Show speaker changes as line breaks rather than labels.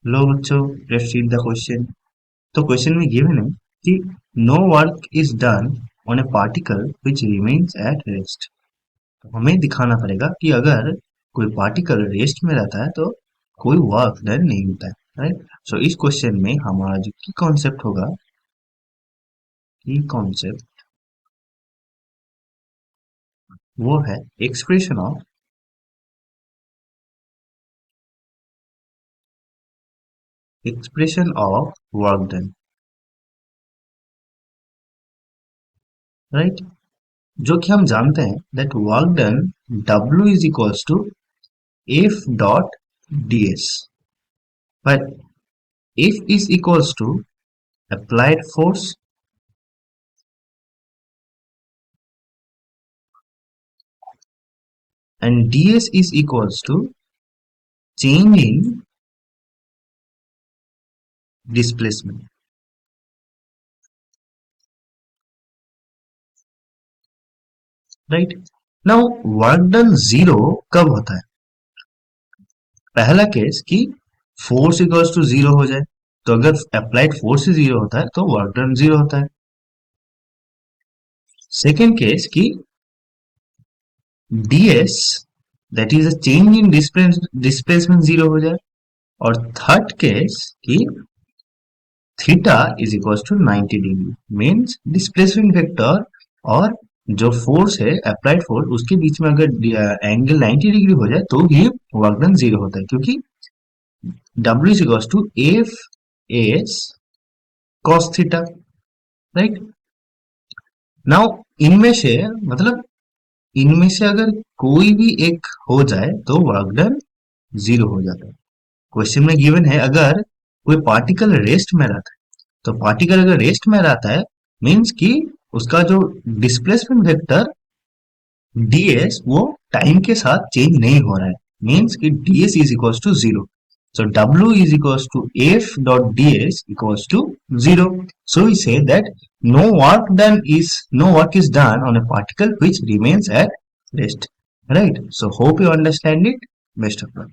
लो बच्चों, let's read the question. तो question में गिवन है कि no work is done on a particle which remains at rest. तो हमें दिखाना पड़ेगा कि अगर कोई पार्टिकल रेस्ट में रहता है तो कोई वर्क डन नहीं होता है, राइट। सो इस क्वेश्चन में हमारा जो की कॉन्सेप्ट होगा, की कॉन्सेप्ट वो है expression of work done, right. जो कि हम जानते हैं that work done W is equals to F dot ds, but F is equals to applied force and ds is equals to change in displacement, right। now work done zero कब होता है? पहला case कि force equals to zero हो जाए, तो अगर applied force zero होता है तो वर्क डन जीरो होता है। सेकेंड केस कि ds that is a change in displacement zero हो जाए, और थर्ड केस कि theta is equal to 90 degree, means displacement vector और जो फोर्स है अप्लाइड फोर्स उसके बीच में अगर एंगल 90 डिग्री हो जाए तो ये वर्क डन जीरो होता है, क्योंकि W is equal to F S cos theta, right. Now इनमें से मतलब इनमें से अगर कोई भी एक हो जाए तो वर्क डन जीरो हो जाता है। क्वेश्चन में गिवन है अगर कोई पार्टिकल रेस्ट में रहता है, तो पार्टिकल अगर रेस्ट में रहता है मीन्स कि उसका जो डिस्प्लेसमेंट वेक्टर ds वो टाइम के साथ चेंज नहीं हो रहा है, मीन्स कि ds is equals to zero. So W is equals to F dot ds equals to zero. So we say that no work is done on a particle which remains at rest. Right. So hope you understand it. Best of luck.